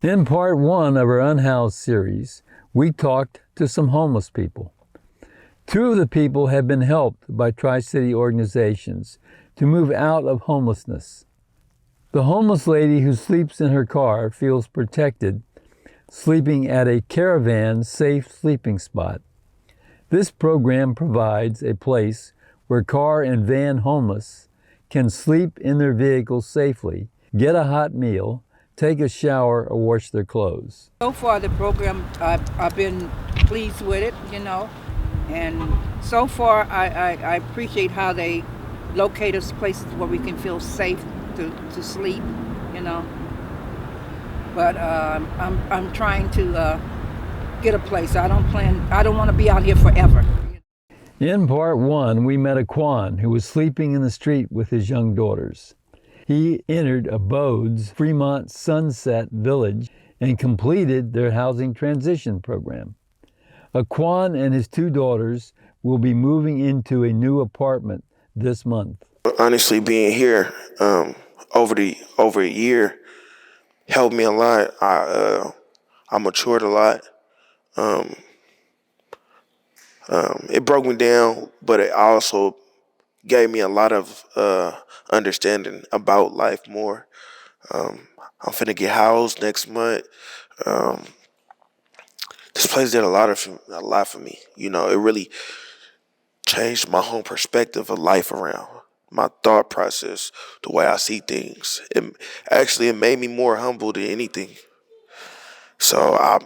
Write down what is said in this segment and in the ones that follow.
In part one of our UnHoused series, we talked to some homeless people. Two of the people have been helped by Tri-City organizations to move out of homelessness. The homeless lady who sleeps in her car feels protected, sleeping at a caravan safe sleeping spot. This program provides a place where car and van homeless can sleep in their vehicles safely, get a hot meal, take a shower, or wash their clothes. So far the program, I've been pleased with it, and so far I appreciate how they locate us places where we can feel safe to sleep, But I'm trying to get a place. I don't want to be out here forever. In part one, we met a Quan who was sleeping in the street with his young daughters. He entered Abode's Fremont Sunset Village and completed their housing transition program. Quan and his two daughters will be moving into a new apartment this month. Honestly, being here over a year helped me a lot. I matured a lot. It broke me down, but it also gave me a lot of understanding about life more. I'm finna get housed next month. This place did a lot for me. It really changed my whole perspective of life around, my thought process, the way I see things. It made me more humble than anything. So I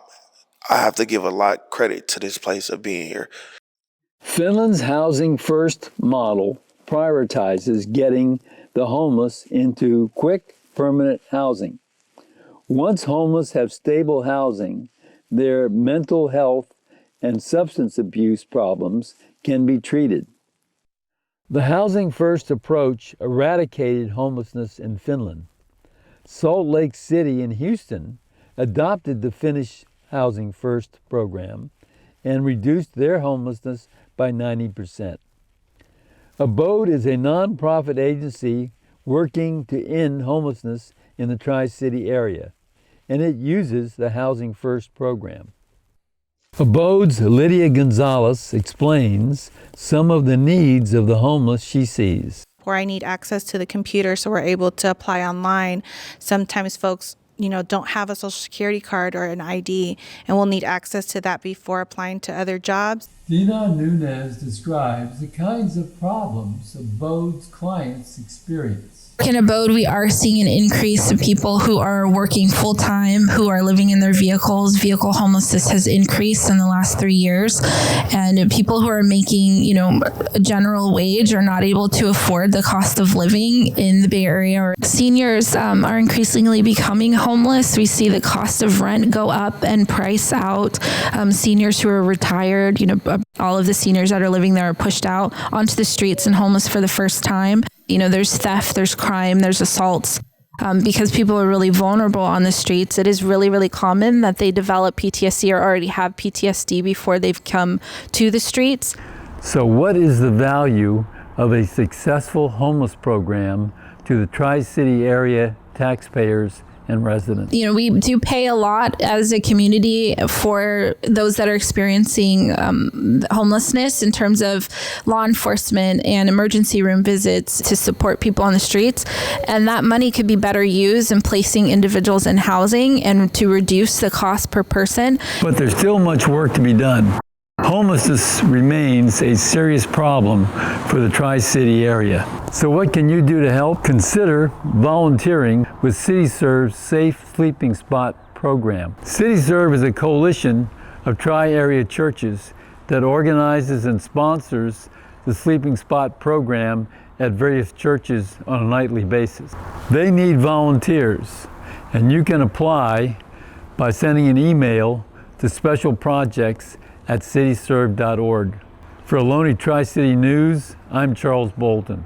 have to give a lot of credit to this place of being here. Finland's Housing First model prioritizes getting the homeless into quick, permanent housing. Once homeless have stable housing, their mental health and substance abuse problems can be treated. The Housing First approach eradicated homelessness in Finland. Salt Lake City and Houston adopted the Finnish Housing First program and reduced their homelessness by 90%. Abode is a nonprofit agency working to end homelessness in the Tri-City area, and it uses the Housing First program. Abode's Lydia Gonzalez explains some of the needs of the homeless she sees. Where I need access to the computer so we're able to apply online. Sometimes folks don't have a social security card or an ID, and will need access to that before applying to other jobs. Dina Nunez describes the kinds of problems Abode's clients experience. In Abode, we are seeing an increase of people who are working full-time, who are living in their vehicles. Vehicle homelessness has increased in the last 3 years. And people who are making, a general wage are not able to afford the cost of living in the Bay Area. Seniors are increasingly becoming homeless. We see the cost of rent go up and price out seniors who are retired. All of the seniors that are living there are pushed out onto the streets and homeless for the first time. There's theft, there's crime, there's assaults. Because people are really vulnerable on the streets, it is really, really common that they develop PTSD or already have PTSD before they've come to the streets. So what is the value of a successful homeless program to the Tri-City area taxpayers and residents? We do pay a lot as a community for those that are experiencing homelessness in terms of law enforcement and emergency room visits to support people on the streets. And that money could be better used in placing individuals in housing and to reduce the cost per person. But there's still much work to be done. Homelessness remains a serious problem for the Tri-City area. So what can you do to help? Consider volunteering with CityServe's Safe Sleeping Spot program. CityServe is a coalition of Tri-Area churches that organizes and sponsors the Sleeping Spot program at various churches on a nightly basis. They need volunteers, and you can apply by sending an email to specialprojects@cityserve.org. For Ohlone Tri-City News, I'm Charles Bolton.